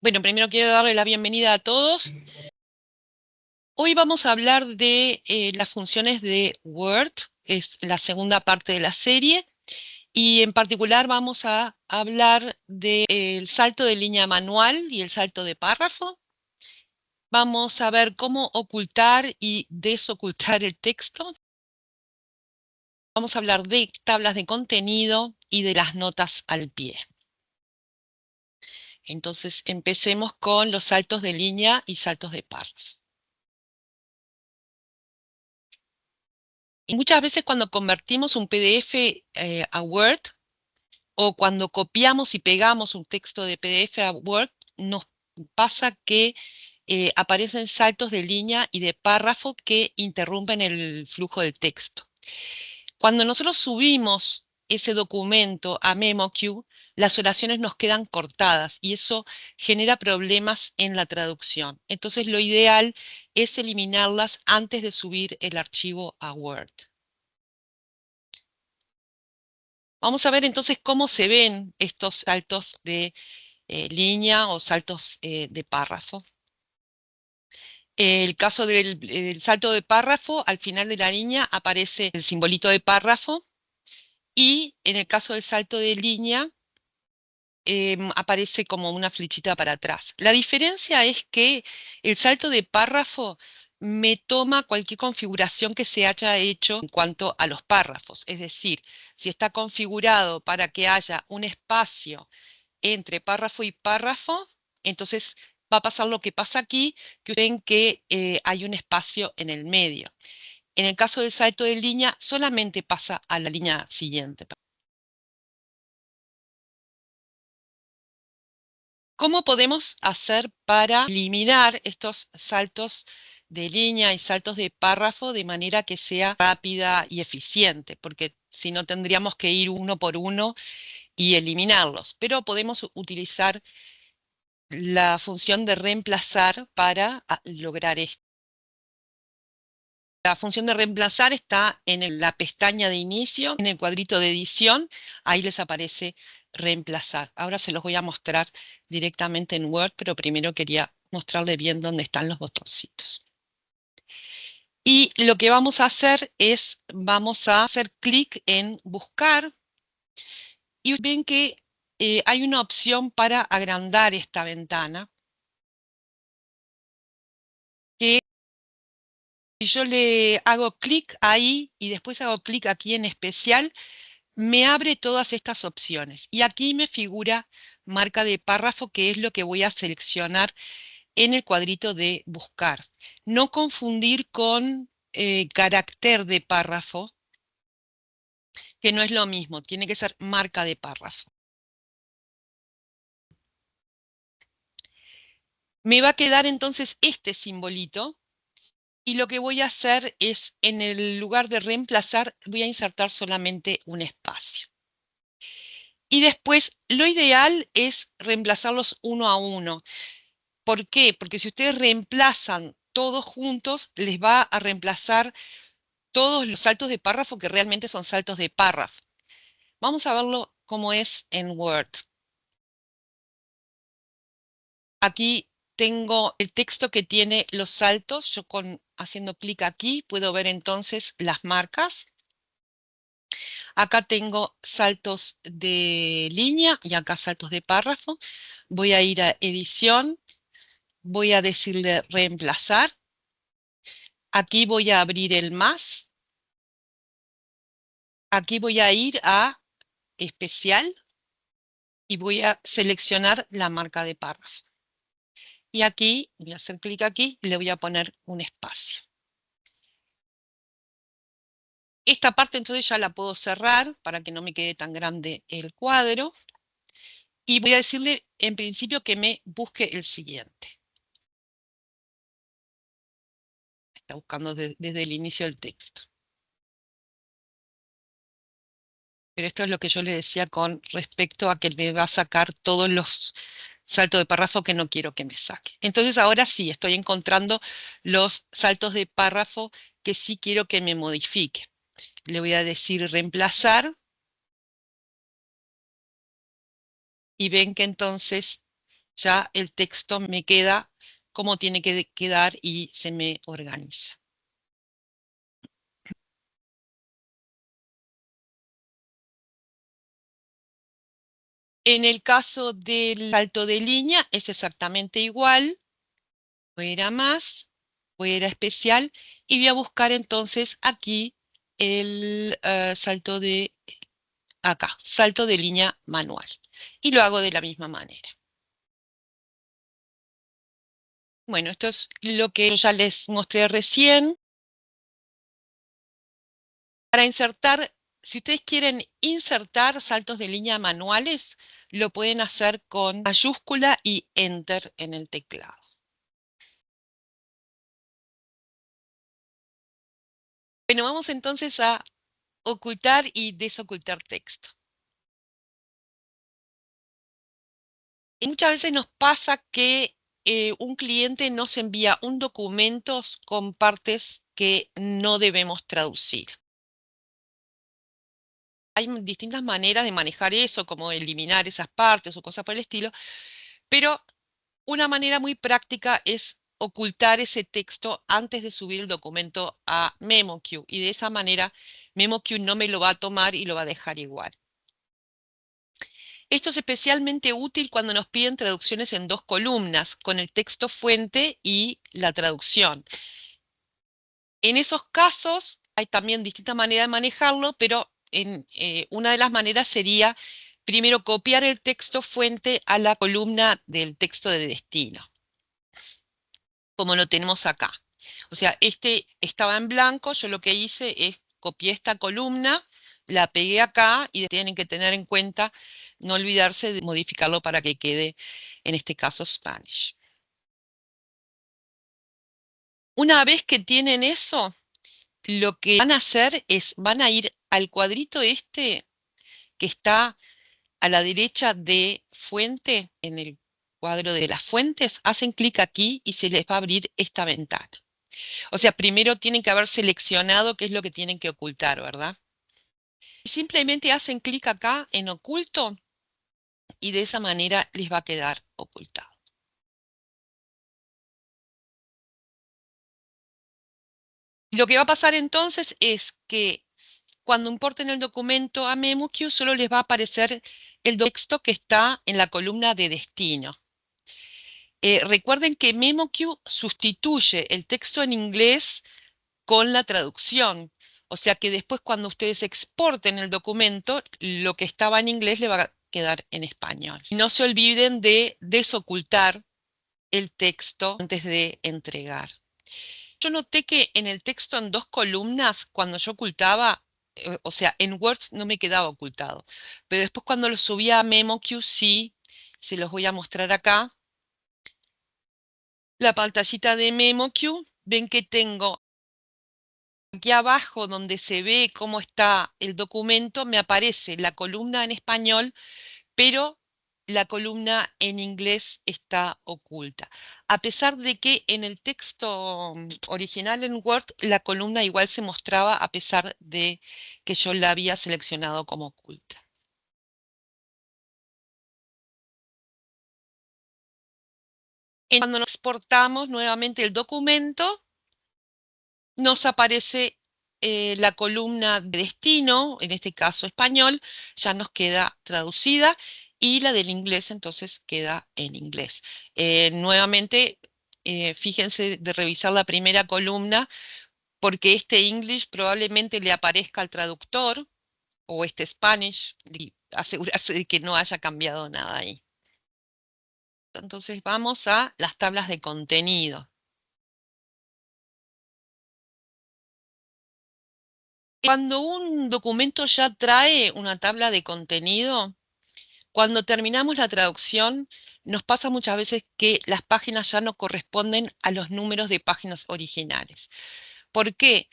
Bueno, primero quiero darle la bienvenida a todos. Hoy vamos a hablar de las funciones de Word, es la segunda parte de la serie, y en particular vamos a hablar del salto de línea manual y el salto de párrafo. Vamos a ver cómo ocultar y desocultar el texto. Vamos a hablar de tablas de contenido y de las notas al pie. Entonces, empecemos con los saltos de línea y saltos de párrafo. Y muchas veces cuando convertimos un PDF a Word o cuando copiamos y pegamos un texto de PDF a Word, nos pasa que aparecen saltos de línea y de párrafo que interrumpen el flujo del texto. Cuando nosotros subimos ese documento a MemoQ, las oraciones nos quedan cortadas y eso genera problemas en la traducción. Entonces lo ideal es eliminarlas antes de subir el archivo a Word. Vamos a ver entonces cómo se ven estos saltos de línea o saltos de párrafo. El caso del salto de párrafo, al final de la línea aparece el simbolito de párrafo y en el caso del salto de línea aparece como una flechita para atrás. La diferencia es que el salto de párrafo me toma cualquier configuración que se haya hecho en cuanto a los párrafos. Es decir, si está configurado para que haya un espacio entre párrafo y párrafo, entonces va a pasar lo que pasa aquí, que ven que hay un espacio en el medio. En el caso del salto de línea, solamente pasa a la línea siguiente. ¿Cómo podemos hacer para eliminar estos saltos de línea y saltos de párrafo de manera que sea rápida y eficiente? Porque si no tendríamos que ir uno por uno y eliminarlos. Pero podemos utilizar la función de reemplazar para lograr esto. La función de reemplazar está en la pestaña de inicio, en el cuadrito de edición, ahí les aparece reemplazar. Ahora se los voy a mostrar directamente en Word, pero primero quería mostrarle bien dónde están los botoncitos. Y lo que vamos a hacer es, vamos a hacer clic en buscar y ven que hay una opción para agrandar esta ventana, que si yo le hago clic ahí y después hago clic aquí en especial, me abre todas estas opciones. Y aquí me figura marca de párrafo, que es lo que voy a seleccionar en el cuadrito de buscar. No confundir con carácter de párrafo, que no es lo mismo, tiene que ser marca de párrafo. Me va a quedar entonces este simbolito. Y lo que voy a hacer es, en el lugar de reemplazar, voy a insertar solamente un espacio. Y después, lo ideal es reemplazarlos uno a uno. ¿Por qué? Porque si ustedes reemplazan todos juntos, les va a reemplazar todos los saltos de párrafo que realmente son saltos de párrafo. Vamos a verlo cómo es en Word. Aquí tengo el texto que tiene los saltos. Yo haciendo clic aquí puedo ver entonces las marcas. Acá tengo saltos de línea y acá saltos de párrafo. Voy a ir a edición, voy a decirle reemplazar. Aquí voy a abrir el más. Aquí voy a ir a especial y voy a seleccionar la marca de párrafo. Y aquí voy a hacer clic aquí y le voy a poner un espacio. Esta parte entonces ya la puedo cerrar para que no me quede tan grande el cuadro. Y voy a decirle en principio que me busque el siguiente. Está buscando desde el inicio del texto. Pero esto es lo que yo le decía con respecto a que me va a sacar todos los saltos de párrafo que no quiero que me saque. Entonces ahora sí, estoy encontrando los saltos de párrafo que sí quiero que me modifique. Le voy a decir reemplazar. Y ven que entonces ya el texto me queda como tiene que quedar y se me organiza. En el caso del salto de línea es exactamente igual. Voy a ir a más, voy a ir a especial y voy a buscar entonces aquí el salto de acá, salto de línea manual. Y lo hago de la misma manera. Bueno, esto es lo que yo ya les mostré recién. Para insertar, si ustedes quieren insertar saltos de línea manuales, lo pueden hacer con mayúscula y Enter en el teclado. Bueno, vamos entonces a ocultar y desocultar texto. Y muchas veces nos pasa que un cliente nos envía un documento con partes que no debemos traducir. Hay distintas maneras de manejar eso, como eliminar esas partes o cosas por el estilo, pero una manera muy práctica es ocultar ese texto antes de subir el documento a MemoQ, y de esa manera MemoQ no me lo va a tomar y lo va a dejar igual. Esto es especialmente útil cuando nos piden traducciones en dos columnas, con el texto fuente y la traducción. En esos casos hay también distintas maneras de manejarlo, pero una de las maneras sería primero copiar el texto fuente a la columna del texto de destino, como lo tenemos acá. O sea, este estaba en blanco, yo lo que hice es copié esta columna, la pegué acá y tienen que tener en cuenta no olvidarse de modificarlo para que quede, en este caso, Spanish. Una vez que tienen eso, lo que van a hacer es, van a ir al cuadrito este que está a la derecha de fuente, en el cuadro de las fuentes, hacen clic aquí y se les va a abrir esta ventana. O sea, primero tienen que haber seleccionado qué es lo que tienen que ocultar, ¿verdad? Y simplemente hacen clic acá en oculto y de esa manera les va a quedar ocultado. Lo que va a pasar entonces es que cuando importen el documento a MemoQ solo les va a aparecer el texto que está en la columna de destino. Recuerden que MemoQ sustituye el texto en inglés con la traducción. O sea que después cuando ustedes exporten el documento, lo que estaba en inglés le va a quedar en español. No se olviden de desocultar el texto antes de entregar. Yo noté que en el texto en dos columnas, cuando yo ocultaba, o sea, en Word no me quedaba ocultado, pero después cuando lo subía a MemoQ sí, se los voy a mostrar acá. La pantallita de MemoQ, ven que tengo aquí abajo donde se ve cómo está el documento, me aparece la columna en español, pero la columna en inglés está oculta. A pesar de que en el texto original en Word, la columna igual se mostraba a pesar de que yo la había seleccionado como oculta. Cuando nos exportamos nuevamente el documento, nos aparece la columna de destino, en este caso español, ya nos queda traducida y la del inglés entonces queda en inglés. Nuevamente, fíjense de revisar la primera columna porque este English probablemente le aparezca al traductor o este Spanish y asegurarse de que no haya cambiado nada ahí. Entonces vamos a las tablas de contenido. Cuando un documento ya trae una tabla de contenido, cuando terminamos la traducción, nos pasa muchas veces que las páginas ya no corresponden a los números de páginas originales. ¿Por qué?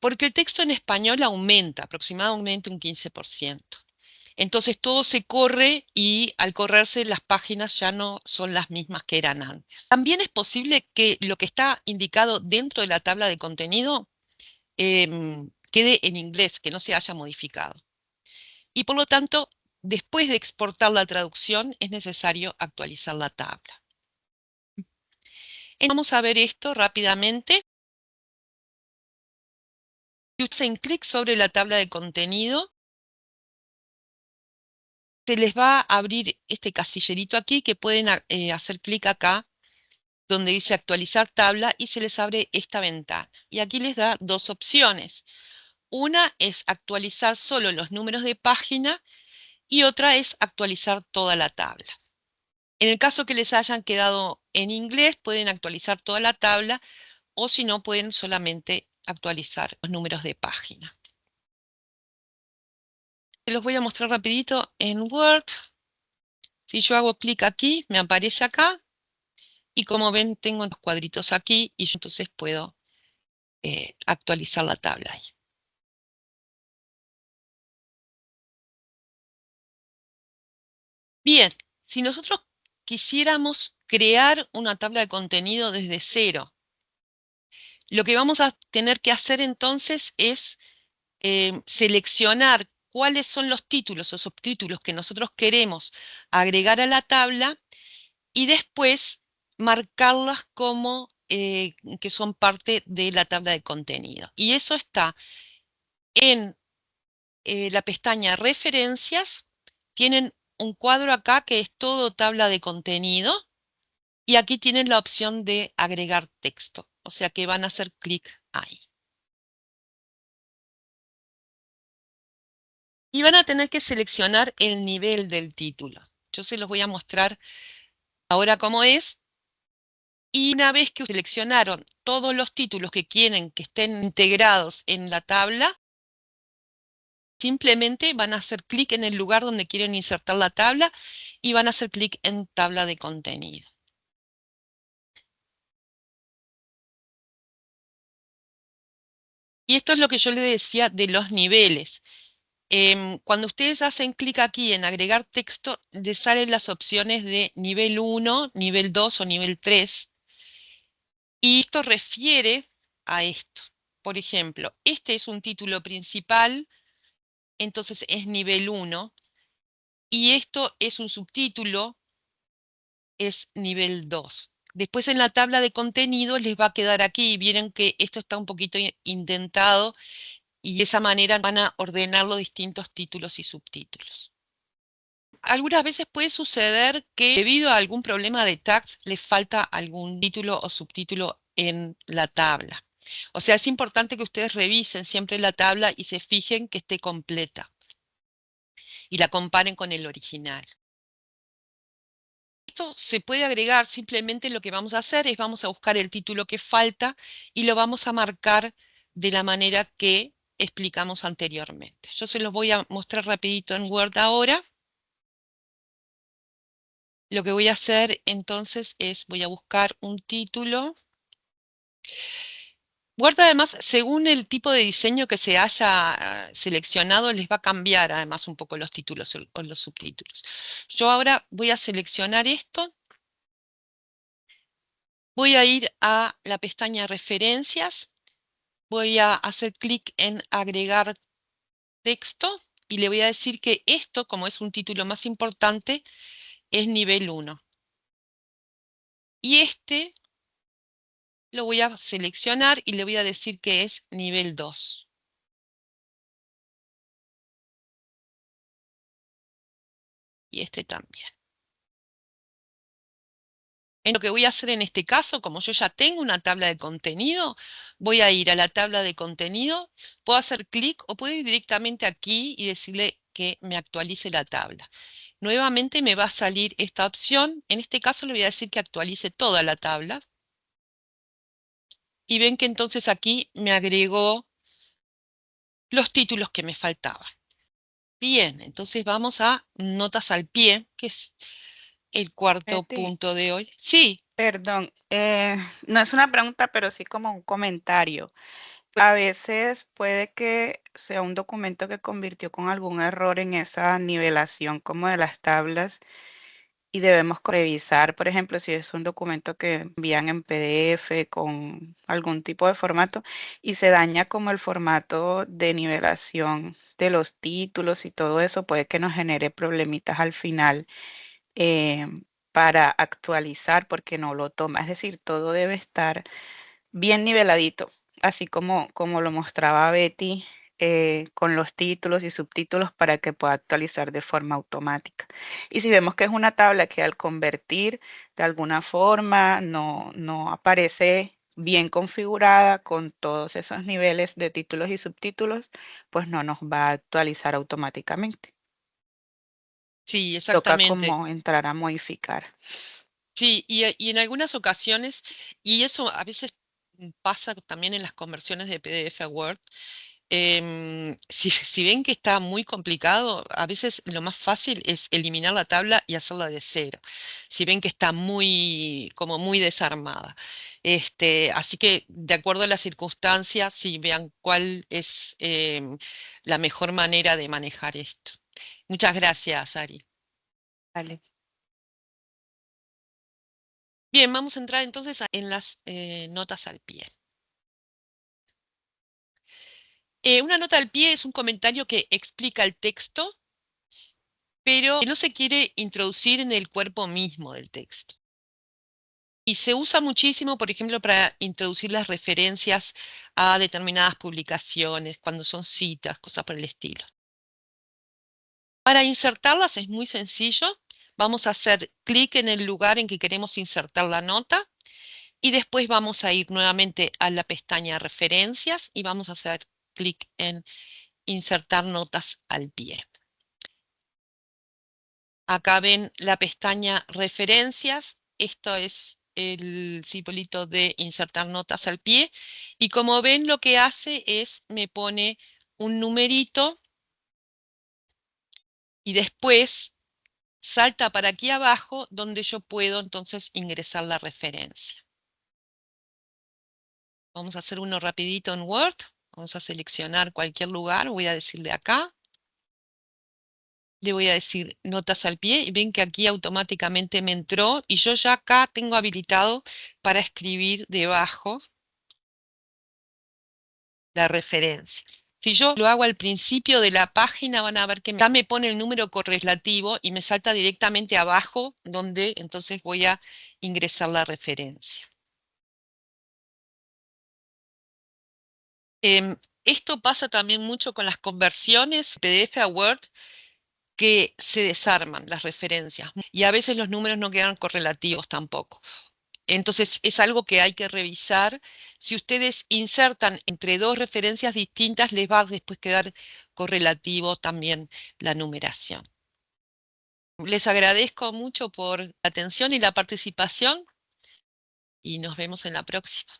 Porque el texto en español aumenta aproximadamente un 15%. Entonces todo se corre y al correrse las páginas ya no son las mismas que eran antes. También es posible que lo que está indicado dentro de la tabla de contenido quede en inglés, que no se haya modificado. Y por lo tanto, después de exportar la traducción, es necesario actualizar la tabla. Vamos a ver esto rápidamente. Si hacen clic sobre la tabla de contenido, se les va a abrir este casillerito aquí que pueden hacer clic acá donde dice actualizar tabla y se les abre esta ventana. Y aquí les da dos opciones. Una es actualizar solo los números de página y otra es actualizar toda la tabla. En el caso que les hayan quedado en inglés, pueden actualizar toda la tabla o si no, pueden solamente actualizar los números de página. Se los voy a mostrar rapidito en Word. Si yo hago clic aquí, me aparece acá. Y como ven, tengo los cuadritos aquí y yo entonces puedo actualizar la tabla ahí. Bien, si nosotros quisiéramos crear una tabla de contenido desde cero, lo que vamos a tener que hacer entonces es seleccionar cuáles son los títulos o subtítulos que nosotros queremos agregar a la tabla y después marcarlas como que son parte de la tabla de contenido. Y eso está en la pestaña Referencias. Tienen un cuadro acá que es todo tabla de contenido y aquí tienen la opción de agregar texto, o sea que van a hacer clic ahí. Y van a tener que seleccionar el nivel del título. Yo se los voy a mostrar ahora cómo es. Y una vez que seleccionaron todos los títulos que quieren que estén integrados en la tabla, simplemente van a hacer clic en el lugar donde quieren insertar la tabla y van a hacer clic en tabla de contenido. Y esto es lo que yo les decía de los niveles. Cuando ustedes hacen clic aquí en agregar texto, les salen las opciones de nivel 1, nivel 2 o nivel 3. Y esto refiere a esto. Por ejemplo, este es un título principal, entonces es nivel 1. Y esto es un subtítulo, es nivel 2. Después en la tabla de contenidos les va a quedar aquí. Vieron que esto está un poquito indentado y de esa manera van a ordenar los distintos títulos y subtítulos. Algunas veces puede suceder que debido a algún problema de tags les falta algún título o subtítulo en la tabla. O sea, es importante que ustedes revisen siempre la tabla y se fijen que esté completa y la comparen con el original. Esto se puede agregar, simplemente lo que vamos a hacer es vamos a buscar el título que falta y lo vamos a marcar de la manera que explicamos anteriormente. Yo se los voy a mostrar rapidito en Word ahora. Lo que voy a hacer entonces es, voy a buscar un título. Word además, según el tipo de diseño que se haya seleccionado, les va a cambiar además un poco los títulos o los subtítulos. Yo ahora voy a seleccionar esto. Voy a ir a la pestaña Referencias. Voy a hacer clic en agregar texto y le voy a decir que esto, como es un título más importante, es nivel 1. Y este lo voy a seleccionar y le voy a decir que es nivel 2. Y este también. Lo que voy a hacer en este caso, como yo ya tengo una tabla de contenido, voy a ir a la tabla de contenido, puedo hacer clic o puedo ir directamente aquí y decirle que me actualice la tabla. Nuevamente me va a salir esta opción. En este caso le voy a decir que actualice toda la tabla. Y ven que entonces aquí me agregó los títulos que me faltaban. Bien, entonces vamos a notas al pie, que es el cuarto Betty, punto de hoy. Sí. perdón, no es una pregunta, pero sí como un comentario. A veces puede que sea un documento que convirtió con algún error en esa nivelación como de las tablas y debemos revisar, por ejemplo, si es un documento que envían en PDF con algún tipo de formato y se daña como el formato de nivelación de los títulos y todo eso, puede que nos genere problemitas al final para actualizar porque no lo toma. Es decir, todo debe estar bien niveladito, así como lo mostraba Betty con los títulos y subtítulos para que pueda actualizar de forma automática. Y si vemos que es una tabla que al convertir de alguna forma no aparece bien configurada con todos esos niveles de títulos y subtítulos, pues no nos va a actualizar automáticamente. Sí, Toca exactamente. como entrar a modificar. Sí, y en algunas ocasiones, y eso a veces pasa también en las conversiones de PDF a Word, si ven que está muy complicado, a veces lo más fácil es eliminar la tabla y hacerla de cero. Si ven que está como muy desarmada. Así que de acuerdo a las circunstancias, sí, vean cuál es la mejor manera de manejar esto. Muchas gracias, Ari. Vale. Bien, vamos a entrar entonces en las notas al pie. Una nota al pie es un comentario que explica el texto, pero que no se quiere introducir en el cuerpo mismo del texto. Y se usa muchísimo, por ejemplo, para introducir las referencias a determinadas publicaciones, cuando son citas, cosas por el estilo. Para insertarlas es muy sencillo. Vamos a hacer clic en el lugar en que queremos insertar la nota y después vamos a ir nuevamente a la pestaña Referencias y vamos a hacer clic en Insertar notas al pie. Acá ven la pestaña Referencias. Esto es el simbolito de insertar notas al pie. Y como ven, lo que hace es, me pone un numerito y después salta para aquí abajo donde yo puedo entonces ingresar la referencia. Vamos a hacer uno rapidito en Word. Vamos a seleccionar cualquier lugar. Voy a decirle acá. Le voy a decir notas al pie y ven que aquí automáticamente me entró y yo ya acá tengo habilitado para escribir debajo la referencia. Si yo lo hago al principio de la página, van a ver que ya me pone el número correlativo y me salta directamente abajo donde entonces voy a ingresar la referencia. Esto pasa también mucho con las conversiones PDF a Word, que se desarman las referencias y a veces los números no quedan correlativos tampoco. Entonces es algo que hay que revisar. Si ustedes insertan entre dos referencias distintas, les va a después quedar correlativo también la numeración. Les agradezco mucho por la atención y la participación y nos vemos en la próxima.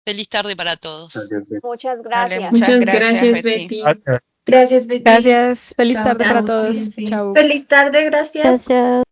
Feliz tarde para todos. Muchas Vale, gracias. muchas Muchas gracias, Betty. Betty. Gracias. Gracias, Betty. Gracias. Feliz Chao, tarde para chao, todos. cuídense. Chao. Feliz tarde, gracias. Gracias.